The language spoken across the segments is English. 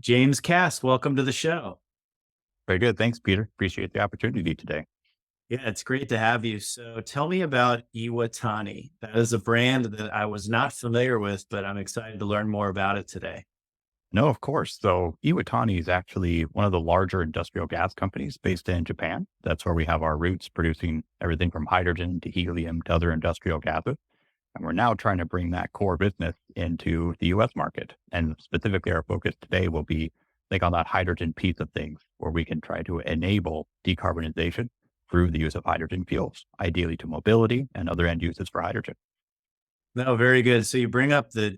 James Kast, welcome to the show. Very good. Thanks, Peter. Appreciate the opportunity today. Yeah, it's great to have you. So tell me about Iwatani. That is a brand that I was not familiar with, but I'm excited to learn more about it today. No, of course. So Iwatani is actually one of the larger industrial gas companies based in Japan. That's where we have our roots, producing everything from hydrogen to helium to other industrial gases. And we're now trying to bring that core business into the US market. And specifically, our focus today will be on that hydrogen piece of things, where we can try to enable decarbonization through the use of hydrogen fuels, ideally to mobility and other end uses for hydrogen. No, very good. So you bring up the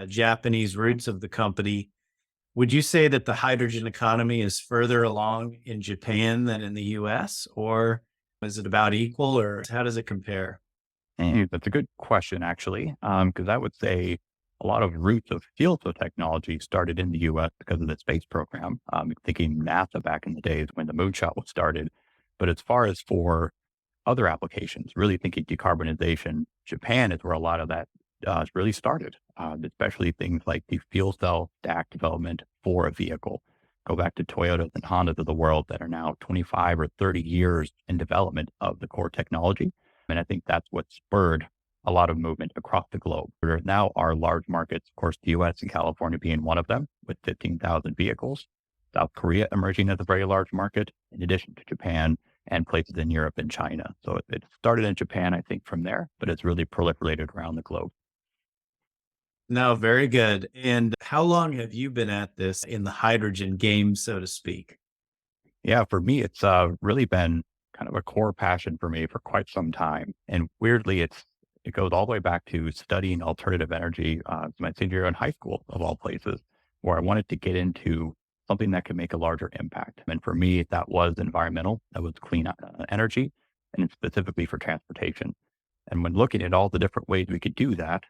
Japanese roots of the company. Would you say that the hydrogen economy is further along in Japan than in the US, or is it about equal, or how does it compare? That's a good question, actually, because I would say a lot of roots of fuel cell technology started in the US because of the space program, thinking NASA back in the days when the moonshot was started. But as far as for other applications, really thinking decarbonization, Japan is where a lot of that really started, especially things like the fuel cell stack development for a vehicle. Go back to Toyotas and Hondas of the world that are now 25 or 30 years in development of the core technology. And I think that's what spurred a lot of movement across the globe. There now are large markets, of course, the US and California being one of them, with 15,000 vehicles. South Korea emerging as a very large market, in addition to Japan and places in Europe and China. So it started in Japan, I think, from there, but it's really proliferated around the globe. No, very good. And how long have you been at this in the hydrogen game, so to speak? Yeah, for me, it's really been kind of a core passion for me for quite some time. And weirdly, it goes all the way back to studying alternative energy, my senior year in high school, of all places, where I wanted to get into something that could make a larger impact. And for me, that was environmental, that was clean energy, and specifically for transportation. And when looking at all the different ways we could do that,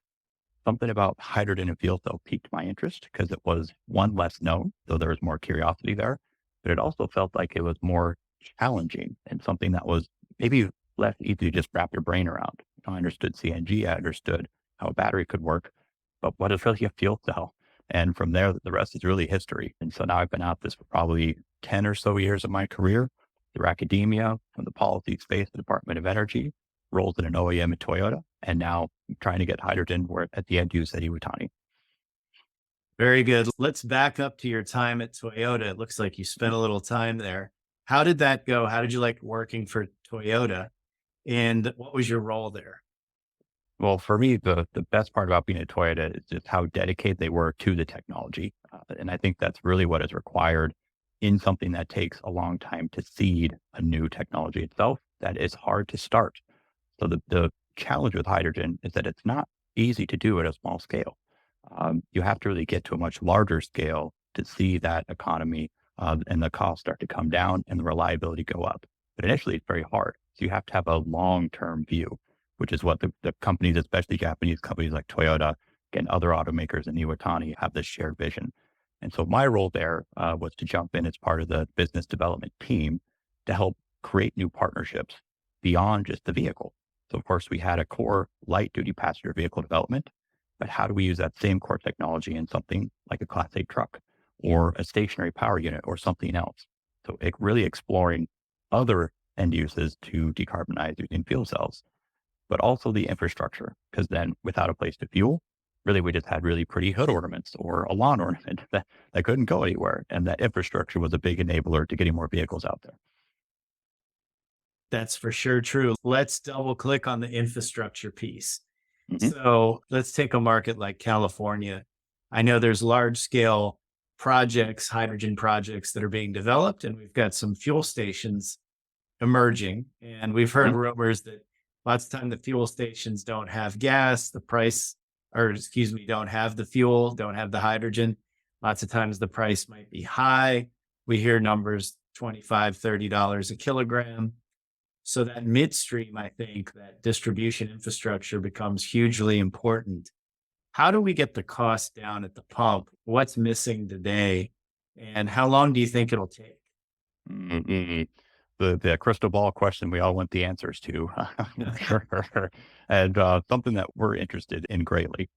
something about hydrogen and fuel cell piqued my interest because it was one less known, though there was more curiosity there, but it also felt like it was more challenging and something that was maybe less easy to just wrap your brain around. I understood CNG, I understood how a battery could work, but what is really a fuel cell? And from there, the rest is really history. And so now I've been at this for probably 10 or so years of my career through academia, from the policy space, the Department of Energy, roles in an OEM at Toyota, and now trying to get hydrogen where at the end use at Iwatani. Very good. Let's back up to your time at Toyota. It looks like you spent a little time there. How did that go? How did you like working for Toyota? And what was your role there? Well, for me, the best part about being at Toyota is just how dedicated they were to the technology. And I think that's really what is required in something that takes a long time to seed a new technology itself, that is hard to start. So the challenge with hydrogen is that it's not easy to do at a small scale. You have to really get to a much larger scale to see that economy and the costs start to come down and the reliability go up. But initially, it's very hard. So you have to have a long-term view, which is what the companies, especially Japanese companies like Toyota and other automakers in Iwatani, have this shared vision. And so my role there was to jump in as part of the business development team to help create new partnerships beyond just the vehicle. So of course, we had a core light duty passenger vehicle development, but how do we use that same core technology in something like a Class 8 truck or a stationary power unit or something else? So it really exploring other end uses to decarbonize using fuel cells, but also the infrastructure, because then without a place to fuel, really we just had really pretty hood ornaments or a lawn ornament that couldn't go anywhere. And that infrastructure was a big enabler to getting more vehicles out there. That's for sure true. Let's double click on the infrastructure piece. Mhm. So let's take a market like California. I know there's large scale projects, hydrogen projects that are being developed, and we've got some fuel stations emerging. And we've heard Mhm. rumors that lots of time the fuel stations don't have gas, the price, or excuse me, don't have the fuel, don't have the hydrogen. Lots of times the price might be high. We hear numbers $25, $30 a kilogram. So that midstream, I think that distribution infrastructure becomes hugely important. How do we get the cost down at the pump? What's missing today? And how long do you think it'll take? Mhm. The crystal ball question we all want the answers to, for sure. And something that we're interested in greatly.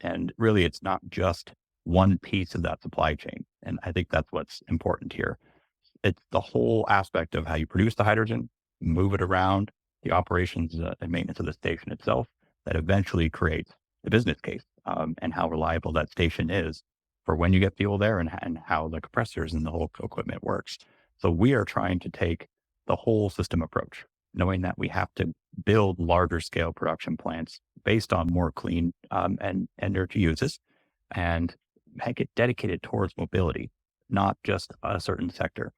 And really, it's not just one piece of that supply chain. And I think that's what's important here. It's the whole aspect of how you produce the hydrogen, move it around, the operations and maintenance of the station itself that eventually creates the business case, and how reliable that station is for when you get fuel there, and how the compressors and the whole equipment works. So we are trying to take the whole system approach, knowing that we have to build larger scale production plants based on more clean and energy uses, and make it dedicated towards mobility, not just a certain sector.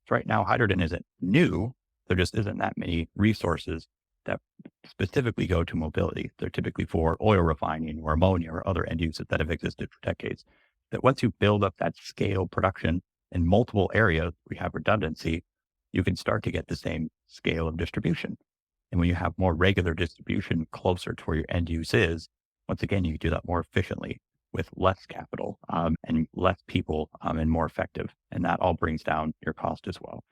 So right now, hydrogen isn't new. There just isn't that many resources that specifically go to mobility. They're typically for oil refining or ammonia or other end uses that have existed for decades. That once you build up that scale production in multiple areas, we have redundancy, you can start to get the same scale of distribution. And when you have more regular distribution closer to where your end use is, once again, you can do that more efficiently with less capital, and less people, and more effective. And that all brings down your cost as well.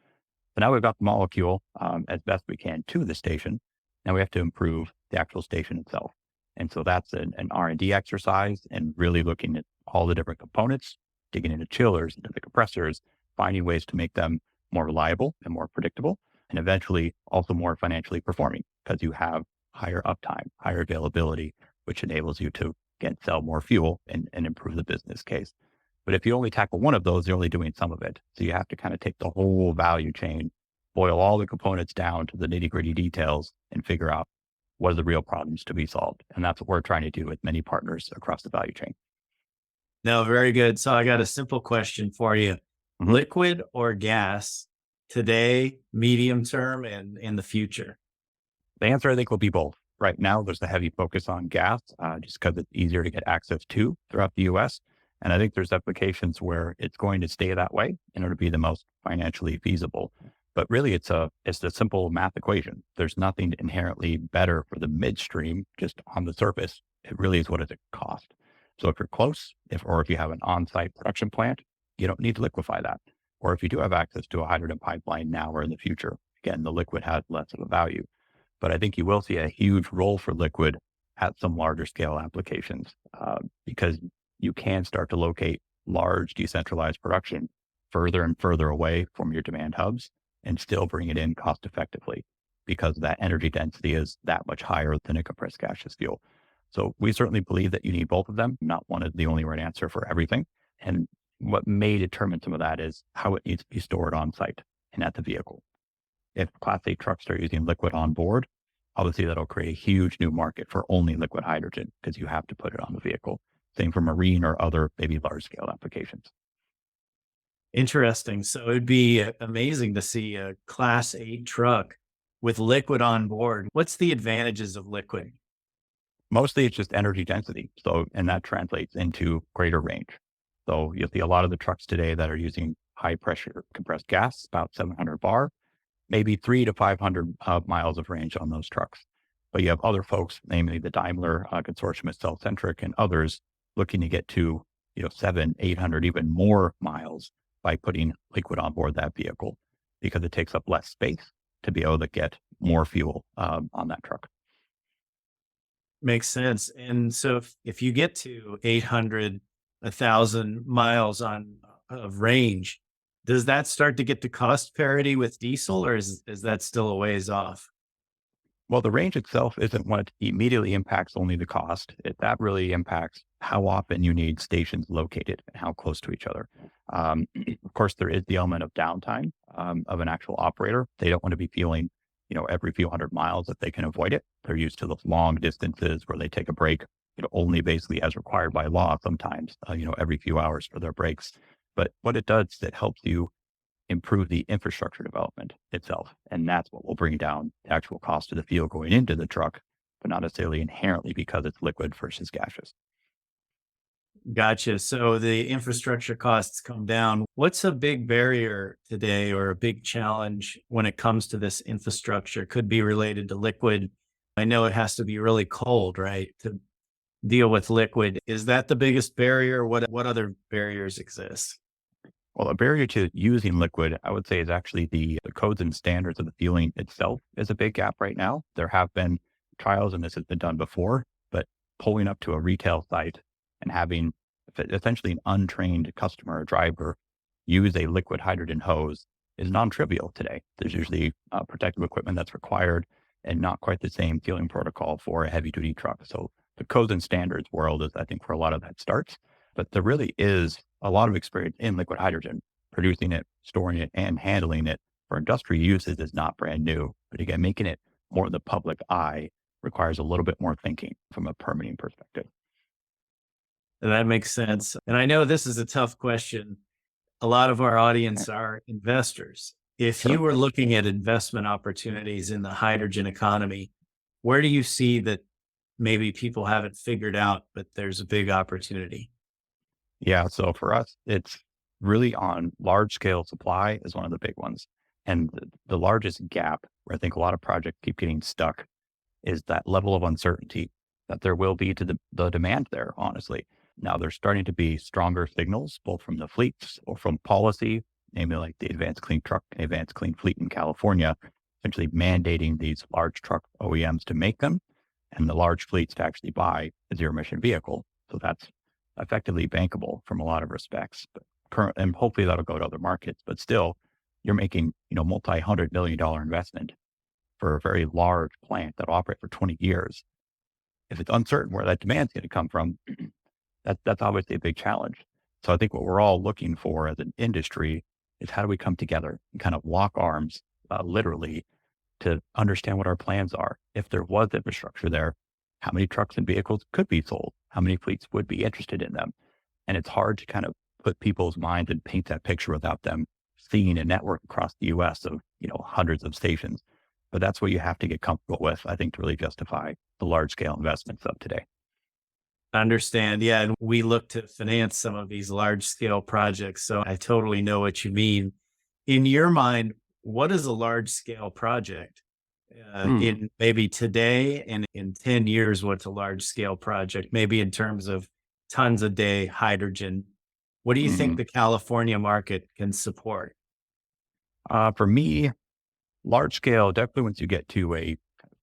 So now we've got the molecule as best we can to the station. Now we have to improve the actual station itself. And so that's an R&D exercise, and really looking at all the different components, digging into chillers, into the compressors, finding ways to make them more reliable and more predictable, and eventually also more financially performing, because you have higher uptime, higher availability, which enables you to sell more fuel and improve the business case. But if you only tackle one of those, you're only doing some of it. So you have to kind of take the whole value chain, boil all the components down to the nitty gritty details, and figure out what are the real problems to be solved. And that's what we're trying to do with many partners across the value chain. No, very good. So I got a simple question for you. Mhm. Liquid or gas today, medium term, and in the future? The answer, I think, will be both. Right now, there's a heavy focus on gas, just because it's easier to get access to throughout the US. And I think there's applications where it's going to stay that way in order to be the most financially feasible. But really, it's a simple math equation. There's nothing inherently better for the midstream just on the surface. It really is, what does it cost? So if you're close, or if you have an on-site production plant, you don't need to liquefy that. Or if you do have access to a hydrogen pipeline now or in the future, again, the liquid has less of a value. But I think you will see a huge role for liquid at some larger scale applications, because you can start to locate large decentralized production further and further away from your demand hubs and still bring it in cost effectively, because that energy density is that much higher than a compressed gaseous fuel. So we certainly believe that you need both of them. Not one is the only right answer for everything. And what may determine some of that is how it needs to be stored on site and at the vehicle. If Class 8 trucks are using liquid on board, obviously that'll create a huge new market for only liquid hydrogen, because you have to put it on the vehicle. Same for marine or other maybe large scale applications. Interesting. So it'd be amazing to see a Class 8 truck with liquid on board. What's the advantages of liquid? Mostly it's just energy density. So, and that translates into greater range. So you'll see a lot of the trucks today that are using high pressure compressed gas, about 700 bar, maybe 300 to 500 miles of range on those trucks. But you have other folks, namely the Daimler consortium is cell-centric, and others looking to get to 700, 800, even more miles by putting liquid on board that vehicle, because it takes up less space to be able to get more fuel on that truck. Makes sense. And so if you get to 800, 1,000 miles on of range, does that start to get to cost parity with diesel, or is that still a ways off? Well, the range itself isn't what immediately impacts only the cost. That really impacts how often you need stations located and how close to each other. Of course, there is the element of downtime of an actual operator. They don't want to be feeling, every few hundred miles if they can avoid it. They're used to those long distances where they take a break, only basically as required by law sometimes, every few hours for their breaks. But what it does is it helps you improve the infrastructure development itself. And that's what will bring down the actual cost of the fuel going into the truck, but not necessarily inherently because it's liquid versus gaseous. Gotcha. So the infrastructure costs come down. What's a big barrier today or a big challenge when it comes to this infrastructure? Could be related to liquid. I know it has to be really cold, right? To deal with liquid. Is that the biggest barrier? What other barriers exist? Well, a barrier to using liquid, I would say, is actually the codes and standards of the fueling itself is a big gap right now. There have been trials, and this has been done before, but pulling up to a retail site and having Essentially, an untrained customer or driver use a liquid hydrogen hose is non-trivial today. There's usually protective equipment that's required and not quite the same fueling protocol for a heavy duty truck. So the codes and standards world is, I think, where a lot of that starts. But there really is a lot of experience in liquid hydrogen. Producing it, storing it, and handling it for industrial uses is not brand new. But again, making it more in the public eye requires a little bit more thinking from a permitting perspective. That makes sense. And I know this is a tough question. A lot of our audience are investors. If you Sure. were looking at investment opportunities in the hydrogen economy, where do you see that maybe people haven't figured out, but there's a big opportunity? Yeah. So for us, it's really on large scale supply is one of the big ones. And the largest gap where I think a lot of projects keep getting stuck is that level of uncertainty that there will be to the demand there, honestly. Now, there's starting to be stronger signals, both from the fleets or from policy, namely like the Advanced Clean Truck and Advanced Clean Fleet in California, essentially mandating these large truck OEMs to make them and the large fleets to actually buy a zero emission vehicle. So that's effectively bankable from a lot of respects. But current, and hopefully that'll go to other markets. But still, you're making, multi-$100 million investment for a very large plant that'll operate for 20 years. If it's uncertain where that demand's going to come from, that's obviously a big challenge. So I think what we're all looking for as an industry is how do we come together and kind of lock arms, literally, to understand what our plans are. If there was infrastructure there, how many trucks and vehicles could be sold? How many fleets would be interested in them? And it's hard to kind of put people's minds and paint that picture without them seeing a network across the US of, hundreds of stations. But that's what you have to get comfortable with, I think, to really justify the large scale investments of today. Understand. Yeah. And we look to finance some of these large scale projects. So I totally know what you mean. In your mind, what is a large scale project? Mm, In maybe today and in 10 years, what's a large scale project? Maybe in terms of tons a day hydrogen. What do you think mm. the California market can support? For me, large scale, definitely once you get to a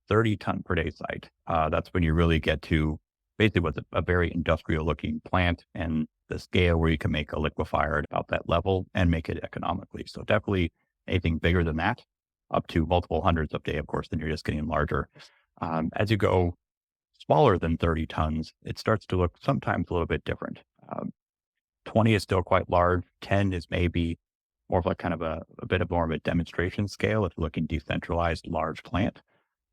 30 ton per day site, that's when you really get to basically what's a very industrial looking plant and the scale where you can make a liquefier at about that level and make it economically. So definitely anything bigger than that, up to multiple hundreds of day, of course, then you're just getting larger. As you go smaller than 30 tons, it starts to look sometimes a little bit different. 20 is still quite large. 10 is maybe more of like kind of a bit of more of a demonstration scale if you're looking decentralized large plant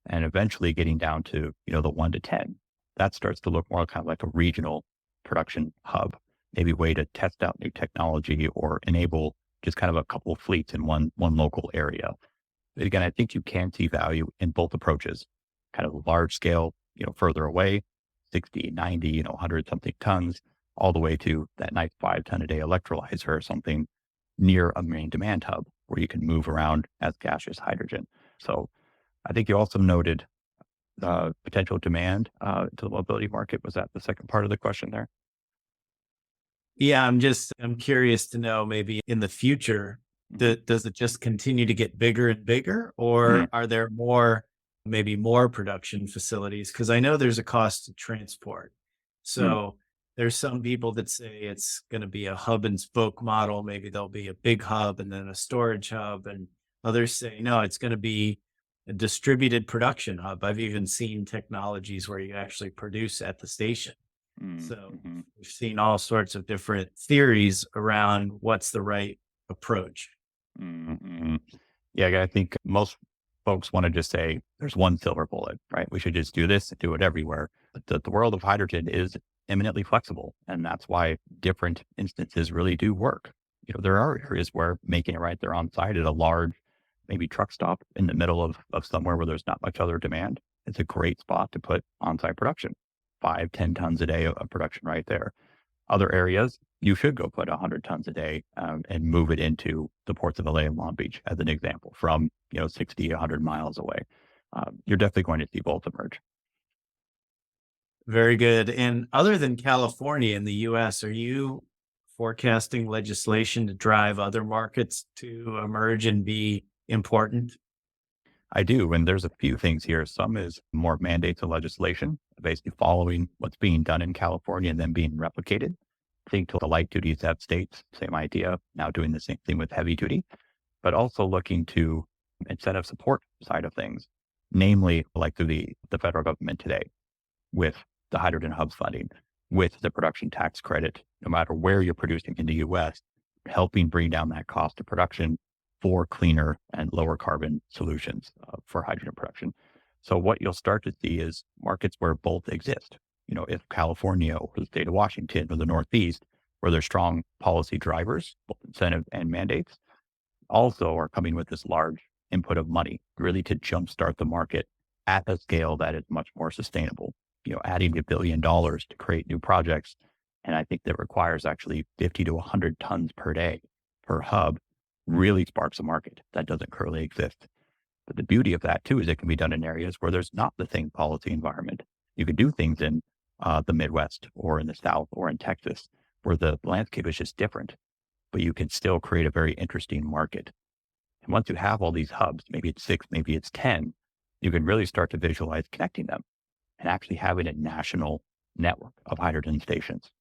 and eventually getting down to, the 1 to 10. That starts to look more kind of like a regional production hub, maybe a way to test out new technology or enable just kind of a couple of fleets in one local area. But again, I think you can see value in both approaches, kind of large scale, further away, 60, 90, 100 something tons, all the way to that nice 5 ton a day electrolyzer or something near a main demand hub where you can move around as gaseous hydrogen. So I think you also noted potential demand to the mobility market. Was that the second part of the question there? Yeah, I'm curious to know maybe in the future, Mhm. does it just continue to get bigger and bigger, Mm, or are there maybe more production facilities? Because I know there's a cost to transport. mm, So there's some people that say it's going to be a hub and spoke model. Maybe there'll be a big hub and then a storage hub, and others say no, it's going to be a distributed production hub. I've even seen technologies where you actually produce at the station. So mhm. we've seen all sorts of different theories around what's the right approach. Mm. Yeah, I think most folks want to just say there's one silver bullet, right? We should just do this and do it everywhere. But the world of hydrogen is eminently flexible. And that's why different instances really do work. There are areas where making it right there on site at a large, maybe truck stop in the middle of somewhere where there's not much other demand. It's a great spot to put on site production, 5, 10 tons a day of production right there. Other areas, you should go put 100 tons a day and move it into the ports of LA and Long Beach, as an example, from 60, 100 miles away. You're definitely going to see both emerge. Very good. And other than California in the US, are you forecasting legislation to drive other markets to emerge and be important? I do, and there's a few things here. Some is more mandates and legislation, basically following what's being done in California and then being replicated. think to the light duty ZEV states, same idea, now doing the same thing with heavy duty, but also looking to incentive support side of things, namely like through the federal government today with the hydrogen hubs funding, with the production tax credit, no matter where you're producing in the US, helping bring down that cost of production for cleaner and lower carbon solutions for hydrogen production. So what you'll start to see is markets where both exist. If California or the state of Washington or the Northeast, where there's strong policy drivers, both incentive and mandates, also are coming with this large input of money, really to jumpstart the market at a scale that is much more sustainable. Adding $1 billion to create new projects. And I think that requires actually 50 to 100 tons per day per hub really sparks a market that doesn't currently exist. But the beauty of that too is it can be done in areas where there's not the same policy environment. You could do things in the Midwest or in the South or in Texas where the landscape is just different, but you can still create a very interesting market. And once you have all these hubs, maybe it's 6, maybe it's 10, you can really start to visualize connecting them and actually having a national network of hydrogen stations.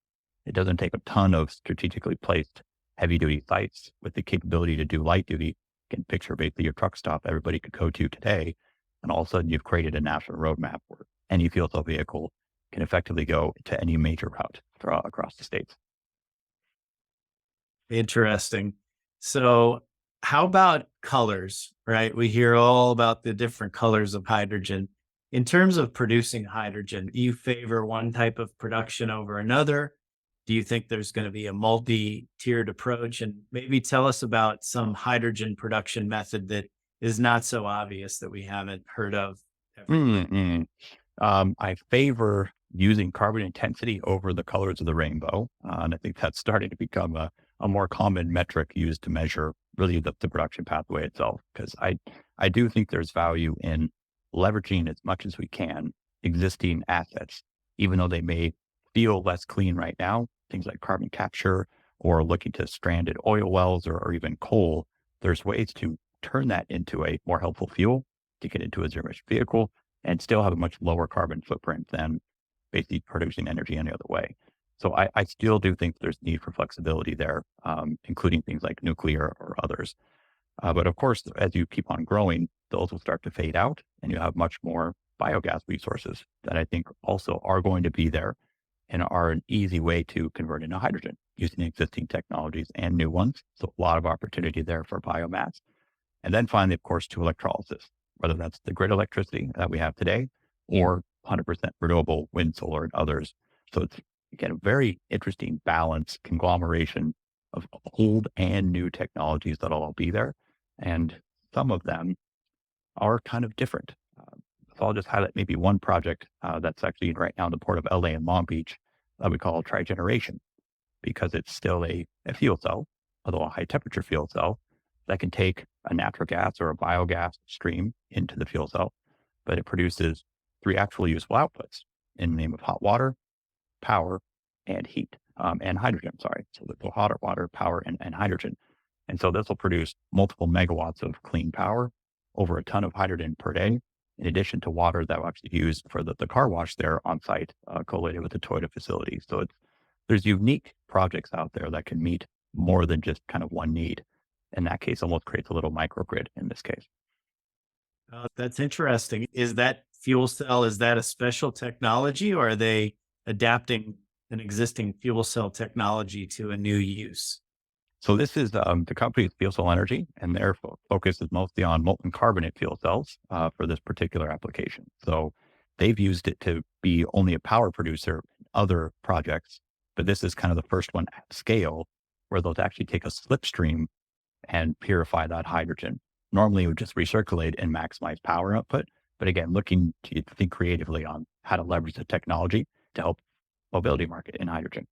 It doesn't take a ton of strategically placed heavy duty sites with the capability to do light duty. You can picture basically your truck stop everybody could go to today. And all of a sudden you've created a national roadmap where any fuel cell vehicle can effectively go to any major route across the states. Interesting. So, how about colors, right? We hear all about the different colors of hydrogen. In terms of producing hydrogen, do you favor one type of production over another? Do you think there's going to be a multi-tiered approach? And maybe tell us about some hydrogen production method that is not so obvious that we haven't heard of everywhere. Mm-mm. I favor using carbon intensity over the colors of the rainbow. And I think that's starting to become a more common metric used to measure really the production pathway itself. Because I do think there's value in leveraging as much as we can existing assets, even though they may feel less clean right now, things like carbon capture or looking to stranded oil wells or even coal. There's ways to turn that into a more helpful fuel to get into a zero emission vehicle and still have a much lower carbon footprint than basically producing energy any other way. So I still do think there's need for flexibility there, including things like nuclear or others. But of course, as you keep on growing, those will start to fade out and you have much more biogas resources that I think also are going to be there and are an easy way to convert into hydrogen using existing technologies and new ones. So a lot of opportunity there for biomass. And then finally, of course, to electrolysis, whether that's the grid electricity that we have today or 100% renewable wind, solar, and others. So it's, again, a very interesting balance, conglomeration of old and new technologies that'll all be there. And some of them are kind of different. So I'll just highlight maybe one project that's actually right now in the port of LA and Long Beach that we call trigeneration, because it's still a fuel cell, although a high temperature fuel cell that can take a natural gas or a biogas stream into the fuel cell, but it produces 3 actual useful outputs in the name of hot water, power, and heat, and hydrogen, sorry. So the hot water, power, and hydrogen. And so this will produce multiple megawatts of clean power, over a ton of hydrogen per day, in addition to water that will actually be used for the car wash there on site, collated with the Toyota facility. So there's unique projects out there that can meet more than just kind of one need. In that case, almost creates a little microgrid in this case. That's interesting. Is that fuel cell, is that a special technology or are they adapting an existing fuel cell technology to a new use? So this is the company's Fuel Cell Energy, and their focus is mostly on molten carbonate fuel cells for this particular application. So they've used it to be only a power producer in other projects, but this is kind of the first one at scale where they'll actually take a slipstream and purify that hydrogen. Normally it would just recirculate and maximize power output. But again, looking to think creatively on how to leverage the technology to help mobility market in hydrogen.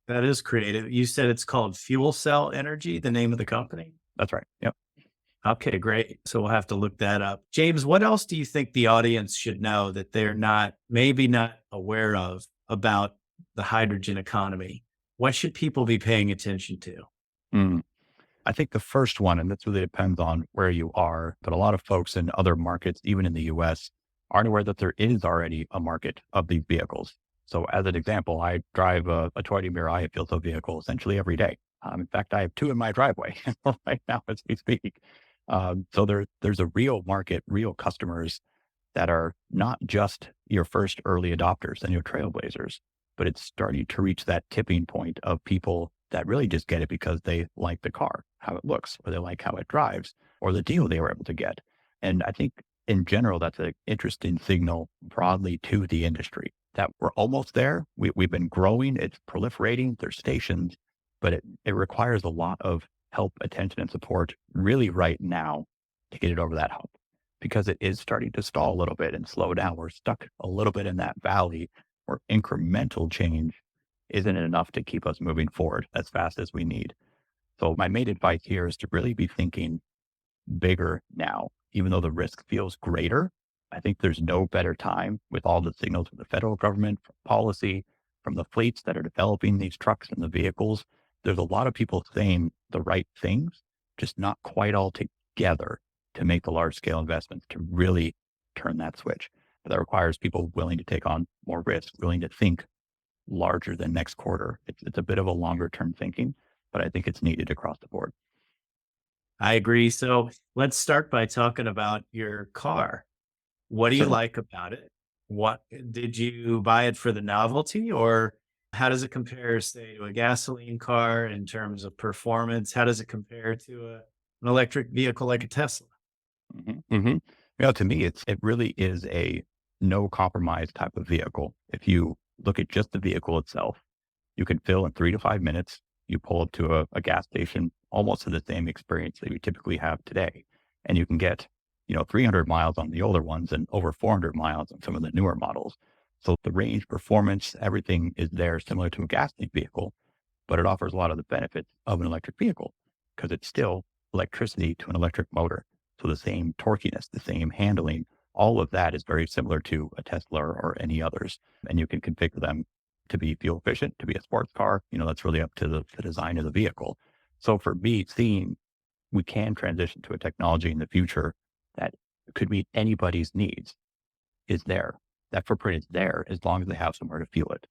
That is creative. You said it's called Fuel Cell Energy, the name of the company? That's right. Yep. Okay, great. So we'll have to look that up. James, what else do you think the audience should know that they're maybe not aware of about the hydrogen economy? What should people be paying attention to? Mm. I think the first one, and this really depends on where you are, but a lot of folks in other markets, even in the US, aren't aware that there is already a market of these vehicles. So as an example, I drive a Toyota Mirai fuel cell vehicle essentially every day. In fact, I have two in my driveway right now as we speak. So there's a real market, real customers that are not just your first early adopters and your trailblazers, but it's starting to reach that tipping point of people that really just get it because they like the car, how it looks, or they like how it drives, or the deal they were able to get. And I think in general, that's an interesting signal broadly to the industry that we're almost there. We've been growing, it's proliferating, there's stations, but it requires a lot of help, attention, and support really right now to get it over that hump because it is starting to stall a little bit and slow down. We're stuck a little bit in that valley where incremental change isn't enough to keep us moving forward as fast as we need. So my main advice here is to really be thinking bigger now, even though the risk feels greater. I think there's no better time with all the signals from the federal government, from policy, from the fleets that are developing these trucks and the vehicles. There's a lot of people saying the right things, just not quite all together to make the large scale investments to really turn that switch. But that requires people willing to take on more risk, willing to think larger than next quarter. It's a bit of a longer term thinking, but I think it's needed across the board. I agree. So let's start by talking about your car. What do you Certainly. like about it? What did you buy it for the novelty, or how does it compare, say, to a gasoline car in terms of performance? How does it compare to an electric vehicle like a Tesla? Hmm. To me, it really is a no compromise type of vehicle. If you look at just the vehicle itself, you can fill in 3 to 5 minutes. You pull up to a gas station, almost to the same experience that we typically have today. And you can get, 300 miles on the older ones and over 400 miles on some of the newer models. So the range, performance, everything is there similar to a gasoline vehicle, but it offers a lot of the benefits of an electric vehicle because it's still electricity to an electric motor. So the same torquiness, the same handling, all of that is very similar to a Tesla or any others. And you can configure them to be fuel efficient, to be a sports car. That's really up to the design of the vehicle. So for me, seeing we can transition to a technology in the future that could meet anybody's needs is there. That footprint is there as long as they have somewhere to fuel it.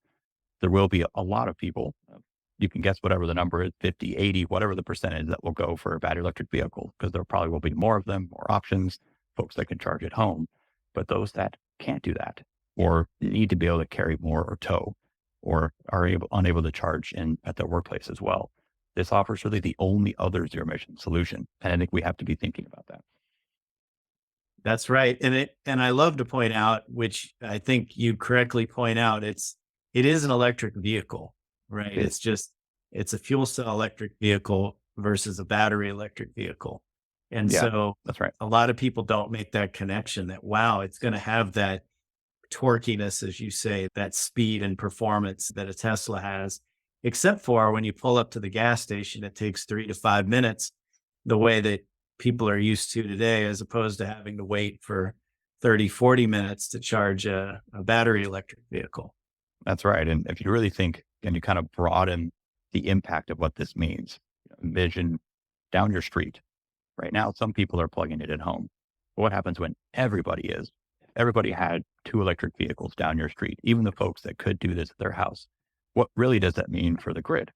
There will be a lot of people. You can guess whatever the number is, 50, 80, whatever the percentage that will go for a battery electric vehicle, because there probably will be more of them, more options, folks that can charge at home. But those that can't do that or need to be able to carry more or tow or are unable to charge at their workplace as well. This offers really the only other zero emission solution. And I think we have to be thinking about that. That's right. And I love to point out, which I think you correctly point out, it is an electric vehicle, right? It is. It's a fuel cell electric vehicle versus a battery electric vehicle. And Yeah, so that's right. a lot of people don't make that connection that wow, it's going to have that torquiness, as you say, that speed and performance that a Tesla has, except for when you pull up to the gas station, it takes 3 to 5 minutes the way that people are used to today, as opposed to having to wait for 30, 40 minutes to charge a battery electric vehicle. That's right. And if you really think and you kind of broaden the impact of what this means, envision down your street. Right now, some people are plugging it at home. But what happens when everybody is? If everybody had two electric vehicles down your street, even the folks that could do this at their house, what really does that mean for the grid?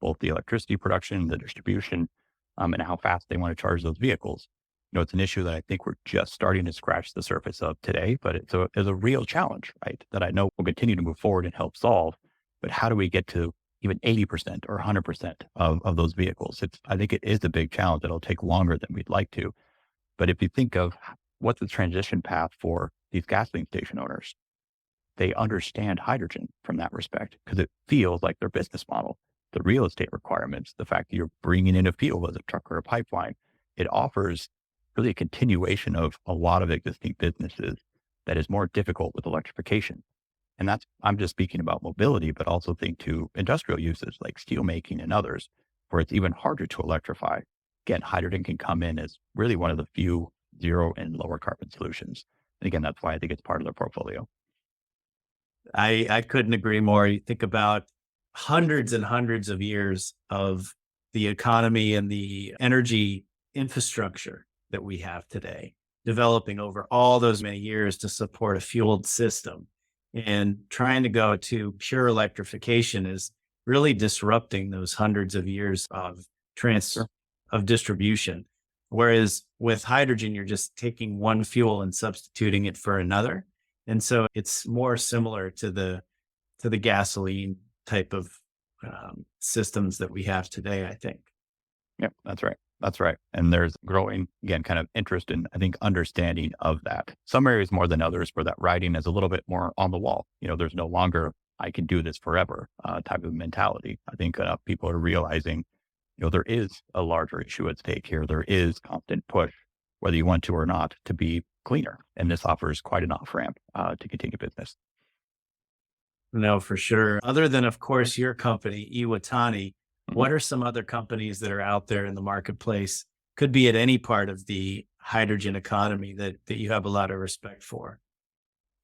Both the electricity production, the distribution, and how fast they want to charge those vehicles. It's an issue that I think we're just starting to scratch the surface of today, but it's a real challenge, right? That I know will continue to move forward and help solve. But how do we get to even 80% or 100% of those vehicles? I think it is a big challenge that'll take longer than we'd like to. But if you think of what's the transition path for these gasoline station owners, they understand hydrogen from that respect because it feels like their business model. The real estate requirements, the fact that you're bringing in a fuel as a truck or a pipeline, it offers really a continuation of a lot of existing businesses that is more difficult with electrification. And I'm just speaking about mobility, but also think to industrial uses like steel making and others, where it's even harder to electrify. Again, hydrogen can come in as really one of the few zero and lower carbon solutions. And again, that's why I think it's part of their portfolio. I couldn't agree more. You think about hundreds and hundreds of years of the economy and the energy infrastructure that we have today, developing over all those many years to support a fueled system. And trying to go to pure electrification is really disrupting those hundreds of years of trans Sure. of distribution. Whereas with hydrogen, you're just taking one fuel and substituting it for another. And so it's more similar to the gasoline type of systems that we have today, I think. Yeah, that's right. That's right. And there's growing, again, kind of interest in, I think, understanding of that. Some areas more than others where that writing is a little bit more on the wall. There's no longer, I can do this forever type of mentality. I think people are realizing, there is a larger issue at stake here. There is constant push, whether you want to or not, to be cleaner. And this offers quite an off ramp to continue business. No, for sure. Other than, of course, your company, Iwatani, Mhm. what are some other companies that are out there in the marketplace? Could be at any part of the hydrogen economy that you have a lot of respect for.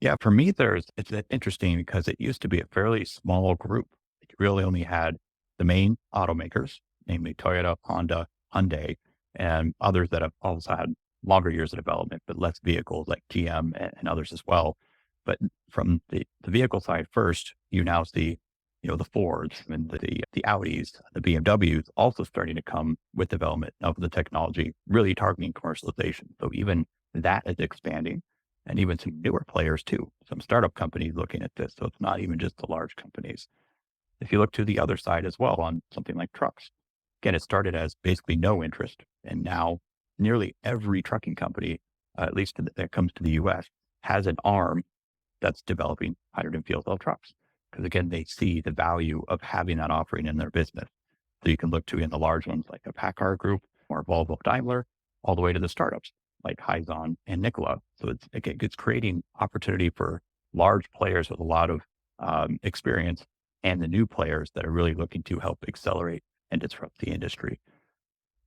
Yeah, for me, it's interesting because it used to be a fairly small group. You really only had the main automakers, namely Toyota, Honda, Hyundai, and others that have also had longer years of development, but less vehicles like GM and others as well. But from the vehicle side first, you now see, the Fords and the Audis, the BMWs also starting to come with development of the technology, really targeting commercialization. So even that is expanding and even some newer players too, some startup companies looking at this. So it's not even just the large companies. If you look to the other side as well on something like trucks, again, it started as basically no interest. And now nearly every trucking company, at least that comes to the US, has an arm that's developing hydrogen fuel cell trucks. Because again, they see the value of having that offering in their business. So you can look to in the large ones like a Packard Group or Volvo Daimler, all the way to the startups like Hyzon and Nikola. So it's creating opportunity for large players with a lot of experience and the new players that are really looking to help accelerate and disrupt the industry.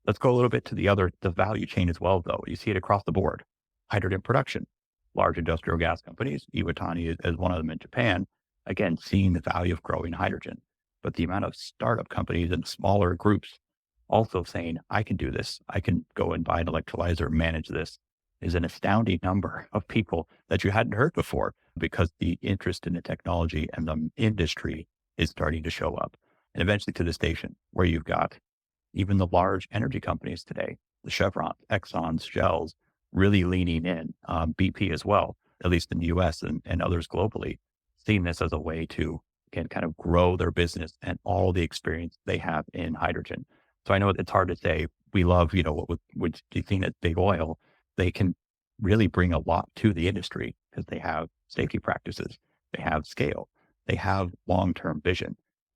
Let's go a little bit to the value chain as well, though. You see it across the board. Hydrogen production, large industrial gas companies, Iwatani is one of them in Japan, again, seeing the value of growing hydrogen. But the amount of startup companies and smaller groups also saying, I can do this. I can go and buy an electrolyzer, manage this is an astounding number of people that you hadn't heard before because the interest in the technology and the industry is starting to show up. And eventually to the station where you've got even the large energy companies today, the Chevrons, Exxons, Shells, really leaning in, BP as well, at least in the US and others globally, seeing this as a way to can kind of grow their business and all the experience they have in hydrogen. So I know it's hard to say we love, what would you think at big oil, they can really bring a lot to the industry because they have safety practices, they have scale, they have long-term vision.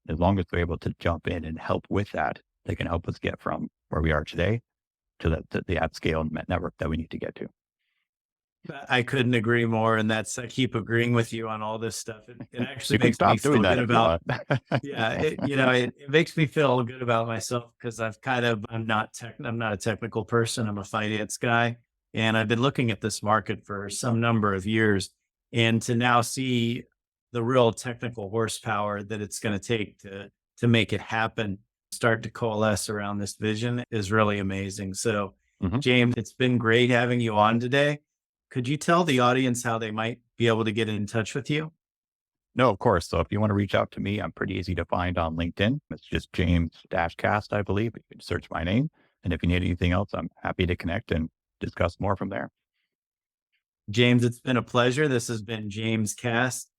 As long as they're able to jump in and help with that, they can help us get from where we are today to the at scale network that we need to get to. I couldn't agree more. And I keep agreeing with you on all this stuff. It actually You can makes me stop doing feel that good if you about, want. yeah, it makes me feel good about myself because I'm not a technical person. I'm a finance guy. And I've been looking at this market for some number of years. And to now see the real technical horsepower that it's going to take to make it happen, start to coalesce around this vision is really amazing. So, Mhm. James, it's been great having you on today. Could you tell the audience how they might be able to get in touch with you? No, of course. So if you want to reach out to me, I'm pretty easy to find on LinkedIn. It's just James Cast, I believe. You can search my name. And if you need anything else, I'm happy to connect and discuss more from there. James, it's been a pleasure. This has been James Kast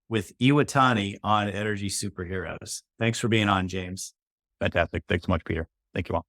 with Iwatani on Energy Superheroes. Thanks for being on, James. Fantastic. Thanks so much, Peter. Thank you all.